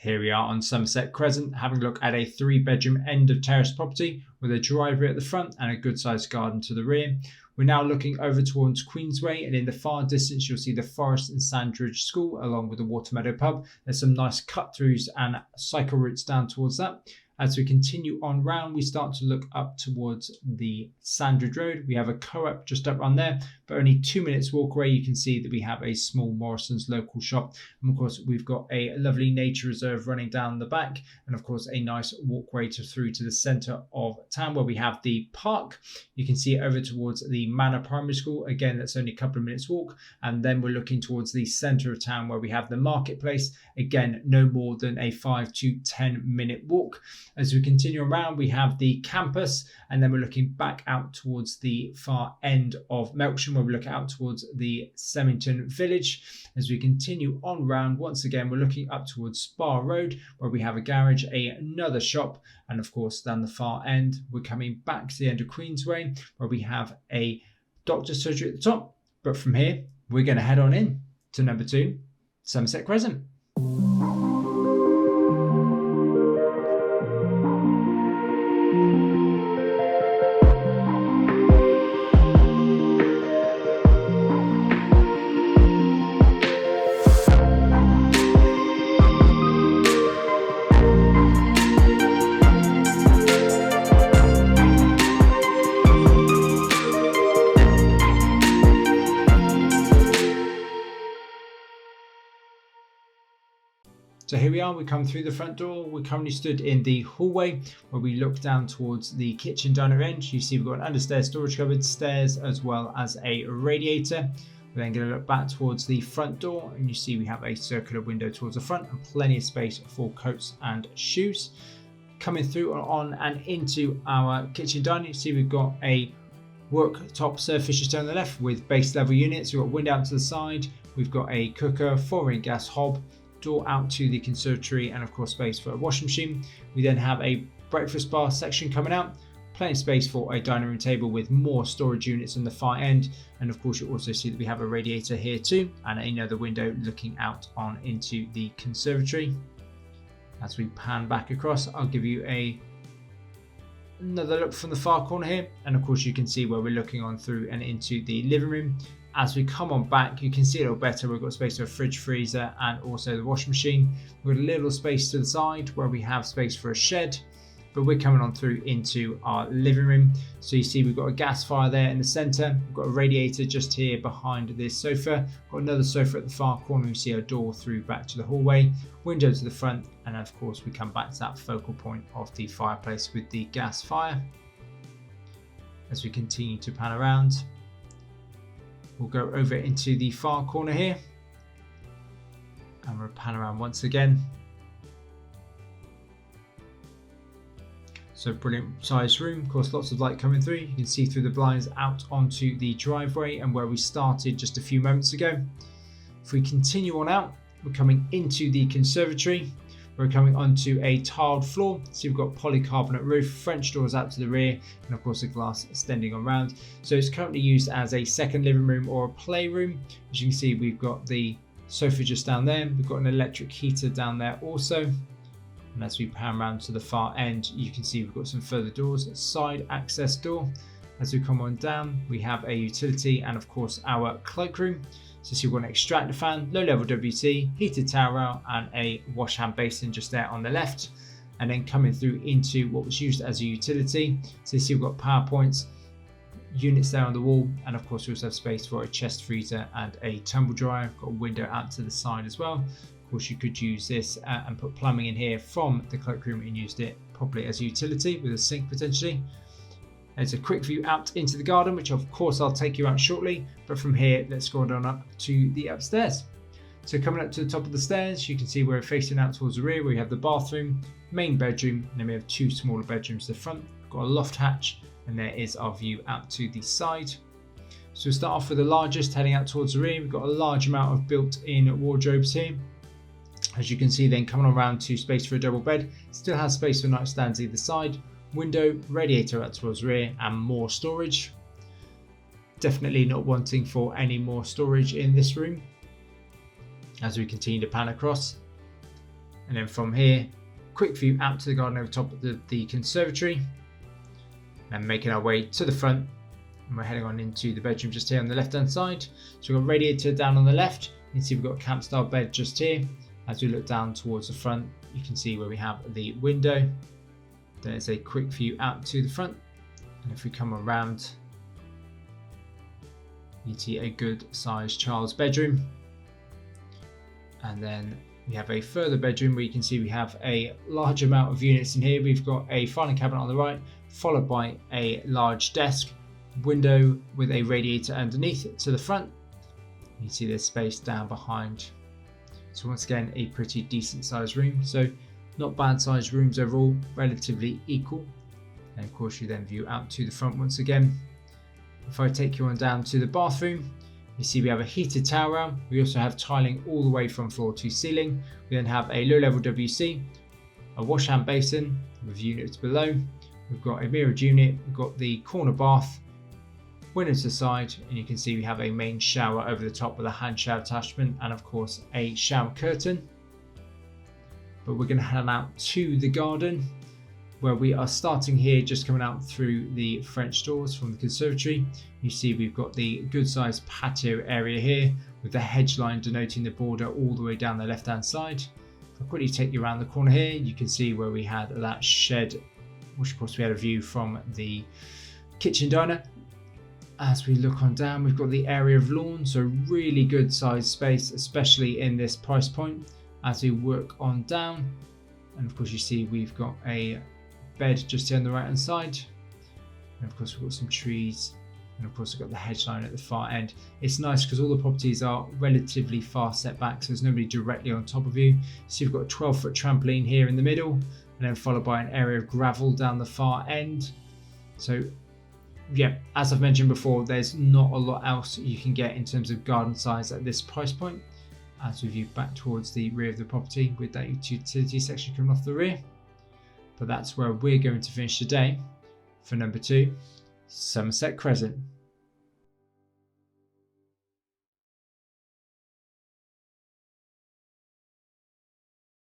Here we are on Somerset Crescent, having a look at a 3-bedroom end of terrace property with a driveway at the front and a good sized garden to the rear. We're now looking over towards Queensway, and in the far distance you'll see the Forest and Sandridge School along with the Watermeadow pub. There's some nice cut throughs and cycle routes down towards that. As we continue on round, we start to look up towards the Sandridge Road. We have a co-op just up on there, but only 2 minutes walk away you can see that we have a small Morrison's local shop. And of course, we've got a lovely nature reserve running down the back, and of course, a nice walkway through to the centre of town where we have the park. You can see it over towards the Manor Primary School. Again, that's only a couple of minutes walk. And then we're looking towards the centre of town where we have the marketplace. Again, no more than a 5 to 10 minute walk. As we continue around, we have the campus, and then we're looking back out towards the far end of Melksham, where we look out towards the Semmington Village. As we continue on round, once again, we're looking up towards Spa Road, where we have a garage, another shop, and of course, down the far end, we're coming back to the end of Queensway, where we have a doctor's surgery at the top. But from here, we're going to head on in to number 2, Somerset Crescent. So here we are, we come through the front door. We're currently stood in the hallway where we look down towards the kitchen diner end. You see we've got an understairs storage cupboard, stairs, as well as a radiator. We're then going to look back towards the front door, and you see we have a circular window towards the front and plenty of space for coats and shoes. Coming through on and into our kitchen diner, you see we've got a worktop surface just down the left with base level units. We've got window out to the side. We've got a cooker, 4-in gas hob, door out to the conservatory, and of course space for a washing machine. We then have a breakfast bar section coming out, plenty of space for a dining room table with more storage units on the far end, and of course you also see that we have a radiator here too, and another window looking out on into the conservatory. As we pan back across, I'll give you another look from the far corner here, and of course you can see where we're looking on through and into the living room. As we come on back, you can see a little better. We've got space for a fridge, freezer, and also the washing machine. We've got a little space to the side where we have space for a shed, but we're coming on through into our living room. So you see we've got a gas fire there in the center. We've got a radiator just here behind this sofa. Got another sofa at the far corner. You see a door through back to the hallway, window to the front, and of course we come back to that focal point of the fireplace with the gas fire. As we continue to pan around, we'll go over into the far corner here, and we'll pan around once again. So brilliant sized room, of course lots of light coming through. You can see through the blinds out onto the driveway and where we started just a few moments ago. If we continue on out, we're coming into the conservatory. We're coming onto a tiled floor. So you've got polycarbonate roof, French doors out to the rear, and of course the glass extending around. So it's currently used as a second living room or a playroom. As you can see, we've got the sofa just down there. We've got an electric heater down there also. And as we pan around to the far end, you can see we've got some further doors, side access door. As we come on down, we have a utility and of course our cloakroom. So you've got an extractor fan, low level WC, heated towel rail, and a wash hand basin just there on the left. And then coming through into what was used as a utility. So you see we've got power points, units there on the wall, and of course we also have space for a chest freezer and a tumble dryer. Got a window out to the side as well. Of course you could use this and put plumbing in here from the cloakroom and used it properly as a utility with a sink potentially. There's a quick view out into the garden, which of course I'll take you out shortly, but from here let's go on up to the upstairs. So coming up to the top of the stairs, you can see we're facing out towards the rear where we have the bathroom, main bedroom, and then we have 2 smaller bedrooms to the front. We've got a loft hatch, and there is our view out to the side. So we'll start off with the largest, heading out towards the rear. We've got a large amount of built-in wardrobes here. As you can see, then coming around to space for a double bed, still has space for nightstands either side, window, radiator out towards the rear, and more storage. Definitely not wanting for any more storage in this room. As we continue to pan across, And then from here, quick view out to the garden over top of the conservatory, and making our way to the front. And we're heading on into the bedroom just here on the left hand side. So we've got radiator down on the left. You can see we've got a camp style bed just here. As we look down towards the front, you can see where we have the window. There's a quick view out to the front. And if we come around, you can see a good sized child's bedroom. And then we have a further bedroom where you can see we have a large amount of units in here. We've got a filing cabinet on the right, followed by a large desk, window with a radiator underneath to the front. You can see there's space down behind. So once again, a pretty decent sized room. So not bad sized rooms overall, relatively equal. And of course you then view out to the front once again. If I take you on down to the bathroom, you see we have a heated towel rail. We also have tiling all the way from floor to ceiling. We then have a low level WC, a wash hand basin with units below. We've got a mirrored unit, we've got the corner bath, window to the side, and you can see we have a main shower over the top with a hand shower attachment and of course a shower curtain. But we're going to head out to the garden, where we are starting here, just coming out through the French doors from the conservatory. You see we've got the good sized patio area here with the hedge line denoting the border all the way down the left hand side. If I quickly take you around the corner here, you can see where we had that shed, which of course we had a view from the kitchen diner. As we look on down, we've got the area of lawn, so really good sized space, especially in this price point. As we work on down, and of course you see we've got a bed just here on the right hand side, and of course we've got some trees, and of course we've got the hedge line at the far end. It's nice because all the properties are relatively far set back, so there's nobody directly on top of you. So you've got a 12-foot trampoline here in the middle, and then followed by an area of gravel down the far end. So yeah, as I've mentioned before, there's not a lot else you can get in terms of garden size at this price point. As we view back towards the rear of the property with that utility section coming off the rear. But that's where we're going to finish today for number 2, Somerset Crescent.